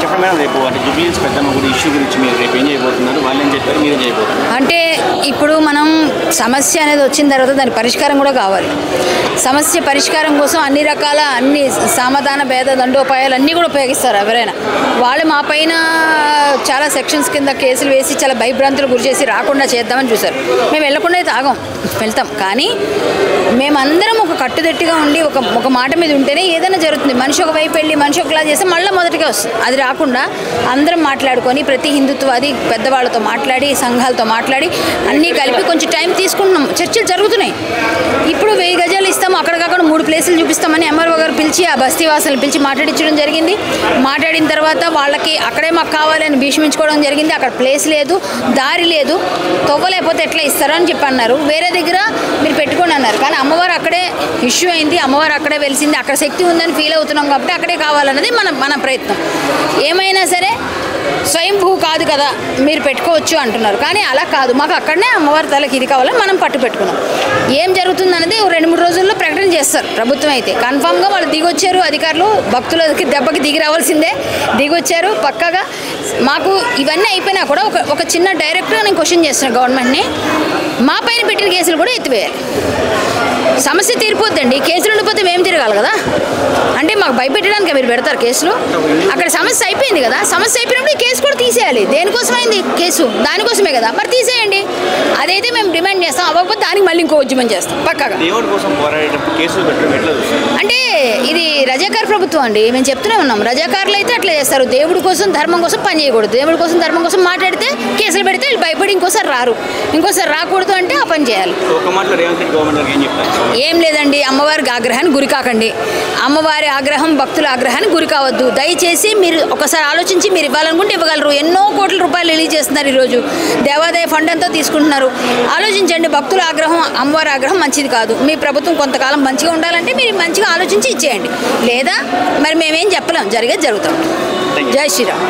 చెప్పండి రేపు అంటే జూబ్లీహిల్స్ పెద్దమ్మ గుడి ఇష్యూ గురించి మీరు రేపు ఏం చేయబోతున్నారు, వాళ్ళు ఏం చెప్పారు, మీరు చేయబోతున్నారు? అంటే ఇప్పుడు మనం సమస్య అనేది వచ్చిన తర్వాత దాని పరిష్కారం కూడా కావాలి. సమస్య పరిష్కారం కోసం అన్ని సమాధాన భేద దండోపాయాలు అన్నీ కూడా ఉపయోగిస్తారు ఎవరైనా. వాళ్ళు మా పైన చాలా సెక్షన్స్ కింద కేసులు వేసి చాలా భయభ్రాంతులు గురి చేసి రాకుండా చేద్దామని చూశారు. మేము వెళ్లకుండా అయితే వెళ్తాం. కానీ మేమందరం ఒక కట్టుదిట్టుగా ఉండి ఒక మాట మీద ఉంటేనే ఏదైనా జరుగుతుంది. మనిషి ఒక వైపు వెళ్ళి మనిషి ఒకలా చేస్తే మళ్ళీ మొదటిగా వస్తుంది. అది రాకుండా అందరం మాట్లాడుకొని ప్రతి హిందుత్వాది పెద్దవాళ్ళతో మాట్లాడి సంఘాలతో మాట్లాడి అన్నీ కలిపి కొంచెం టైం తీసుకుంటున్నాం. చర్చలు జరుగుతున్నాయి. ఇప్పుడు 1000 గజాలు ఇస్తాము, అక్కడికక్కడ 3 ప్లేసులు చూపిస్తామని ఎంఆర్ఓ గారు పిలిచి ఆ బస్తీవాసులను పిలిచి మాట్లాడించడం జరిగింది. మాట్లాడిన తర్వాత వాళ్ళకి అక్కడే మాకు కావాలని భీష్మించుకోవడం జరిగింది. అక్కడ ప్లేస్ లేదు, దారి లేదు, తవ్వలేకపోతే ఎట్లా ఇస్తారో అని చెప్పి అన్నారు. వేరే దగ్గర మీరు పెట్టుకోండి అన్నారు. కానీ అమ్మవారు అక్కడే ఇష్యూ అయింది, అమ్మవారు అక్కడే వెలిసింది, అక్కడ శక్తి ఉందని ఫీల్ అవుతున్నాం కాబట్టి అక్కడే కావాలన్నది మన ప్రయత్నం. ఏమైనా సరే స్వయంభూ కాదు కదా, మీరు పెట్టుకోవచ్చు అంటున్నారు. కానీ అలా కాదు, మాకు అక్కడనే అమ్మవారి తలకి ఇది కావాలని మనం పట్టు పెట్టుకున్నాం. ఏం జరుగుతుంది అనేది 2-3 రోజుల్లో ప్రకటన చేస్తారు ప్రభుత్వం. అయితే కన్ఫామ్గా వాళ్ళు దిగొచ్చారు, అధికారులు భక్తులకి దెబ్బకి దిగి రావాల్సిందే, దిగొచ్చారు పక్కగా. మాకు ఇవన్నీ అయిపోయినా కూడా ఒక చిన్న డైరెక్ట్గా నేను క్వశ్చన్ చేస్తున్నాను గవర్నమెంట్ని, మా పైన పెట్టిన కేసులు కూడా ఎత్తివేయాలి. సమస్య తీరిపోద్దండి, కేసులు ఉండిపోతే మేము తిరగాలి కదా. అంటే మాకు భయపెట్టడానికి మీరు పెడతారు కేసులు? అక్కడ సమస్య అయిపోయింది కదా, సమస్య అయిపోయినప్పుడు ఈ కేసు కూడా తీసేయాలి. దేనికోసమైంది కేసు? దానికోసమే కదా, మరి తీసేయండి. అదైతే మేము డిమాండ్ చేస్తాం. అవ్వకపోతే దానికి మళ్ళీ ఇంకో ఉద్యమం చేస్తాం పక్కగా. అంటే ఇది రజాకార్ ప్రభుత్వం అండి, మేము చెప్తూనే ఉన్నాం. రజాకారులు అయితే అట్లా చేస్తారు. దేవుడి కోసం ధర్మం కోసం పని చేయకూడదు. దేవుడి కోసం ధర్మం కోసం మాట్లాడితే కేసులు పెడితే వీళ్ళు భయపడి ఇంకోసారి రారు. ఇంకోసారి రాకూడదు అంటే ఆ పని చేయాలి. ఏం లేదండి, అమ్మవారికి ఆగ్రహానికి గురి కాకండి. అమ్మవారి ఆగ్రహం భక్తుల ఆగ్రహానికి గురి కావద్దు. దయచేసి మీరు ఒకసారి ఆలోచించి మీరు ఇవ్వాలనుకుంటే ఇవ్వగలరు. ఎన్నో కోట్ల రూపాయలు రిలీజ్ చేస్తున్నారు ఈరోజు, దేవాదాయ ఫండ్ అంతా తీసుకుంటున్నారు. ఆలోచించండి. భక్తుల ఆగ్రహం అమ్మవారి ఆగ్రహం మంచిది కాదు. మీ ప్రభుత్వం కొంతకాలం మంచిగా ఉండాలంటే మీరు మంచిగా ఆలోచించి ఇచ్చేయండి. లేదా మరి మేమేం చెప్పలేం, జరిగేది జరుగుతాం. జై శ్రీరామ్.